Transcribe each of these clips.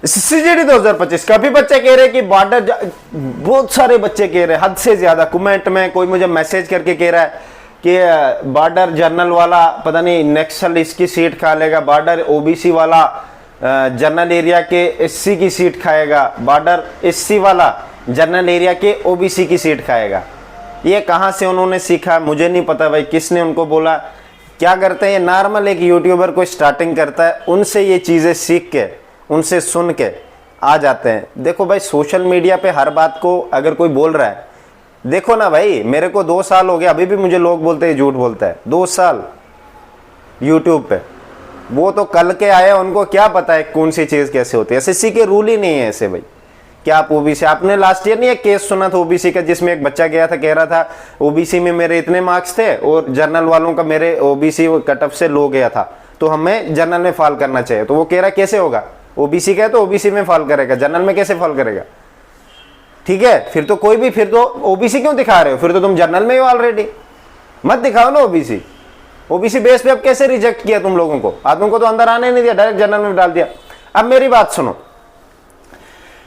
CGD 2025 काफी बच्चे कह रहे हैं कि बॉर्डर, बहुत सारे बच्चे कह रहे हैं, हद से ज्यादा कमेंट में कोई मुझे मैसेज करके कह रहा है कि बॉर्डर जनरल वाला पता नहीं नक्सल इसकी सीट खा लेगा, बॉर्डर ओबीसी वाला जनरल एरिया के एससी की सीट खाएगा, बॉर्डर एससी वाला जनरल एरिया के ओबीसी की सीट खाएगा। ये कहाँ से उन्होंने सीखा मुझे नहीं पता भाई, किसने उनको बोला। क्या करते हैं ये नॉर्मल एक यूट्यूबर कोई स्टार्टिंग करता है, उनसे ये चीज़ें सीख के उनसे सुन के आ जाते हैं। देखो भाई सोशल मीडिया पे हर बात को अगर कोई बोल रहा है, देखो ना भाई मेरे को 2 साल हो गया, अभी भी मुझे लोग बोलते हैं झूठ बोलता है। 2 साल यूट्यूब पे, वो तो कल के आए, उनको क्या पता है कौन सी चीज़ कैसे होती है। एसएससी के रूल ही नहीं है ऐसे भाई। क्या आप ओबीसी, आपने लास्ट ईयर नहीं एक केस सुना था ओबीसी का, जिसमें एक बच्चा गया था कह रहा था ओबीसी में मेरे इतने मार्क्स थे और जनरल वालों का मेरे ओबीसी कट ऑफ से लो गया था, तो हमें जनरल में फॉल करना चाहिए। तो वो कह रहा कैसे होगा, ओबीसी का है तो ओबीसी में फॉल करेगा, जनरल में कैसे फॉल करेगा। ठीक है, फिर तो कोई भी, फिर तो ओबीसी क्यों दिखा रहे हो, फिर तो तुम जनरल में ही हो ऑलरेडी, मत दिखाओ ना ओबीसी। ओबीसी बेस पे अब कैसे रिजेक्ट किया तुम लोगों को, आदमी को तो अंदर आने नहीं दिया, डायरेक्ट जनरल में डाल दिया। अब मेरी बात सुनो,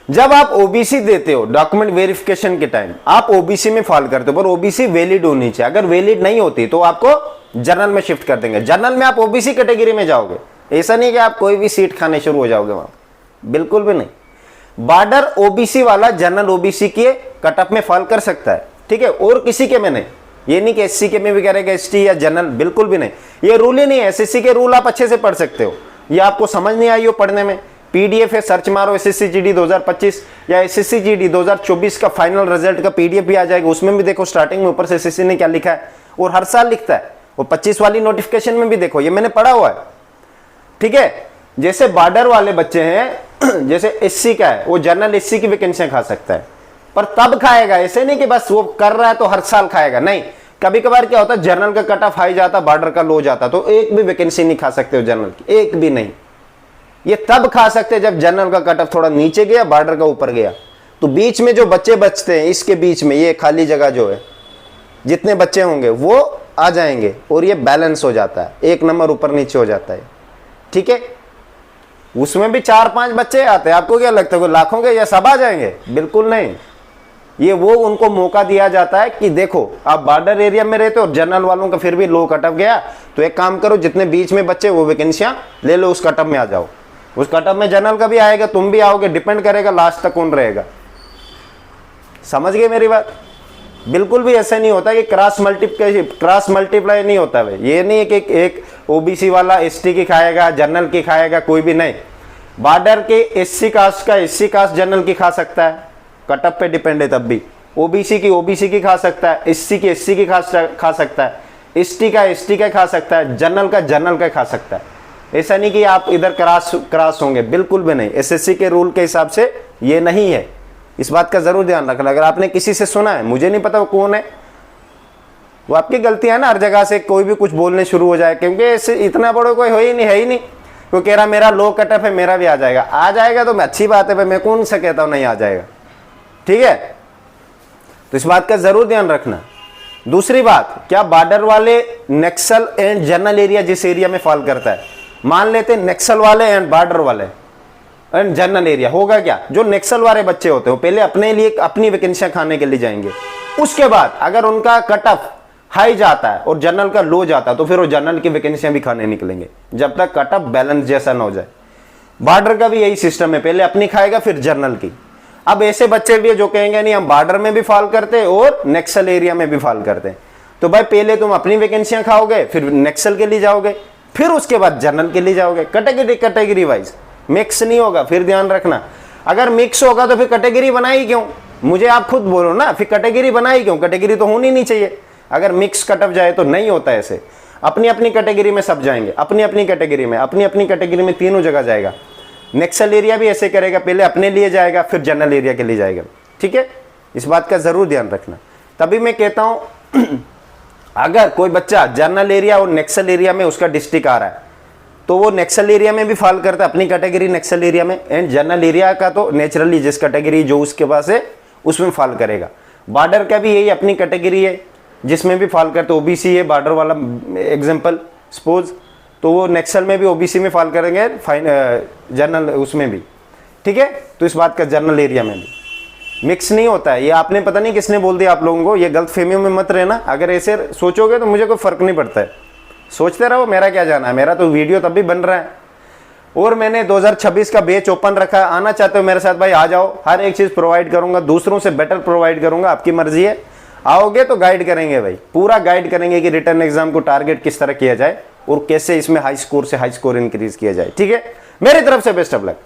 जब आप ओबीसी देते हो डॉक्यूमेंट वेरिफिकेशन के टाइम, आप ओबीसी में फॉल करते हो, पर ओबीसी वैलिड होनी चाहिए। अगर वैलिड नहीं होती तो आपको जनरल में शिफ्ट कर देंगे, जनरल में आप ओबीसी कैटेगरी में जाओगे। ऐसा नहीं कि आप कोई भी सीट खाने शुरू हो जाओगे वहां, बिल्कुल भी नहीं। बॉर्डर ओबीसी वाला जनरल ओबीसी के कट ऑफ में फॉल कर सकता है, ठीक है, और किसी के में नहीं। ये नहीं कि एससी के में भी करेगा, एसटी या जनरल, बिल्कुल भी नहीं। ये रूल ही नहीं है। एसएससी के रूल आप अच्छे से पढ़ सकते हो, ये आपको समझ नहीं आई हो पढ़ने में, पीडीएफ है, सर्च मारो एसएससी जीडी 2025 या एसएससी जीडी 2024 का फाइनल रिजल्ट का पीडीएफ भी आ जाएगा। उसमें भी देखो स्टार्टिंग में ऊपर से एसएससी ने क्या लिखा है, और हर साल लिखता है। और 25 वाली नोटिफिकेशन में भी देखो, ये मैंने पढ़ा हुआ है, ठीक है। जैसे बॉर्डर वाले बच्चे हैं, जैसे एससी का है, वो जनरल एससी की वैकेंसियां खा सकता है, पर तब खाएगा, ऐसे नहीं कि बस वो कर रहा है तो हर साल खाएगा, नहीं। कभी कभार क्या होता है, जनरल का कट ऑफ हाई जाता, बॉर्डर का लो जाता, तो एक भी वैकेंसी नहीं खा सकते हो जनरल की, एक भी नहीं। ये तब खा सकते जब जनरल का कट ऑफ थोड़ा नीचे गया, बॉर्डर का ऊपर गया। तो बीच में जो बच्चे बचते हैं, इसके बीच में ये खाली जगह जो है, जितने बच्चे होंगे वो आ जाएंगे और ये बैलेंस हो जाता है, एक नंबर ऊपर नीचे हो जाता है, ठीक है। उसमें भी 4-5 बच्चे आते हैं, आपको क्या लगता है लाखों के या सब आ जाएंगे, बिल्कुल नहीं। ये वो उनको मौका दिया जाता है कि देखो आप बॉर्डर एरिया में रहते हो और जनरल वालों का फिर भी लो कट ऑफ गया, तो एक काम करो, जितने बीच में बच्चे वो वैकेंसियां ले लो, उस कट ऑफ में आ जाओ। उस कट ऑफ में जनरल का भी आएगा, तुम भी आओगे, डिपेंड करेगा लास्ट तक कौन रहेगा। समझ गए मेरी बात। बिल्कुल भी ऐसा नहीं होता कि क्रॉस मल्टीप्लाई नहीं होता भाई। ये नहीं कि एक ओबीसी वाला एसटी की खाएगा, जनरल की खाएगा, कोई भी नहीं। बॉर्डर के एससी कास्ट का एससी कास्ट जनरल की खा सकता है, कट ऑफ पे डिपेंड है। तब भी ओबीसी की ओबीसी की खा सकता है, एससी की एससी की खा सकता है, एसटी का एसटी का खा सकता है, जनरल का जनरल का खा सकता है। ऐसा नहीं कि आप इधर क्रॉस होंगे, बिल्कुल भी नहीं। एसएससी के रूल के हिसाब से ये नहीं है, इस बात का जरूर ध्यान रखना। अगर आपने किसी से सुना है, मुझे नहीं पता वो कौन है, वो आपकी गलती है ना, हर जगह से कोई भी कुछ बोलने शुरू हो जाए, क्योंकि इतना बड़ा कोई है ही नहीं। वो कह रहा मेरा लो कट ऑफ है, मेरा भी आ जाएगा। आ जाएगा तो अच्छी बात है भाई, मैं कौन सा कहता हूं नहीं आ जाएगा, ठीक है। तो इस बात का जरूर ध्यान रखना। दूसरी बात, क्या बॉर्डर वाले नक्सल एंड जनरल एरिया जिस एरिया में फॉल करता है, मान लेते हैं नक्सल वाले एंड बॉर्डर वाले एंड जनरल एरिया, होगा क्या, जो नक्सल वाले बच्चे होते हो पहले अपने लिए अपनी वैकेंसियां खाने के लिए जाएंगे। उसके बाद अगर उनका कट ऑफ हाई जाता है और जनरल का लो जाता है, तो फिर वो जनरल की वैकेंसियां भी खाने निकलेंगे, जब तक कट ऑफ बैलेंस जैसा ना हो जाए। बॉर्डर का भी यही सिस्टम है, पहले अपनी खाएगा फिर जनरल की। अब ऐसे बच्चे भी जो कहेंगे नहीं हम बॉर्डर में भी फॉल करते हैं और नक्सल एरिया में भी फॉल करते हैं, तो भाई पहले तुम अपनी वैकेंसियां खाओगे, फिर नक्सल के लिए जाओगे, फिर उसके बाद जनरल के लिए जाओगे। कैटेगरी वाइज मिक्स नहीं होगा, फिर ध्यान रखना। अगर मिक्स होगा तो फिर कैटेगरी बनाई क्यों, मुझे आप खुद बोलो ना, फिर कैटेगरी बनाई क्यों, कैटेगरी तो होनी नहीं चाहिए। अगर मिक्स कट ऑफ जाए तो नहीं होता ऐसे, अपनी अपनी कैटेगरी में सब जाएंगे, अपनी अपनी कैटेगरी में तीनों जगह जाएगा। नक्सल एरिया भी ऐसे करेगा, पहले अपने लिए जाएगा फिर जनरल एरिया के लिए जाएगा, ठीक है। इस बात का जरूर ध्यान रखना। तभी मैं कहता हूं अगर कोई बच्चा जनरल एरिया और नक्सल एरिया में उसका डिस्ट्रिक्ट आ रहा है, तो वो नक्सल एरिया में भी फॉल करता है, अपनी कैटेगरी नक्सल एरिया में, एंड जनरल एरिया का तो नेचुरली जिस कैटेगरी जो उसके पास है उसमें फॉल करेगा। बॉर्डर का भी यही अपनी कैटेगरी है जिसमें भी फॉल करते, ओबीसी है बॉर्डर वाला एग्जांपल सपोज, तो वो नक्सल में भी ओबीसी में फॉल करेंगे, जनरल उसमें भी, ठीक है। तो इस बात का जर्नल एरिया में भी मिक्स नहीं होता है। ये आपने पता नहीं किसने बोल दिया आप लोगों को, ये गलत फहमियों में मत रहना। अगर ऐसे सोचोगे तो मुझे कोई फर्क नहीं पड़ता है, सोचते रहो, मेरा क्या जाना है, मेरा तो वीडियो तब भी बन रहा है। और मैंने 2026 का बैच ओपन रखा है, आना चाहते हो मेरे साथ भाई आ जाओ, हर एक चीज प्रोवाइड करूंगा, दूसरों से बेटर प्रोवाइड करूंगा, आपकी मर्जी है। आओगे तो गाइड करेंगे भाई, पूरा गाइड करेंगे कि रिटर्न एग्जाम को टारगेट किस तरह किया जाए और कैसे इसमें हाई स्कोर से हाई स्कोर इंक्रीज किया जाए। ठीक है, मेरी तरफ से बेस्ट ऑफ लक।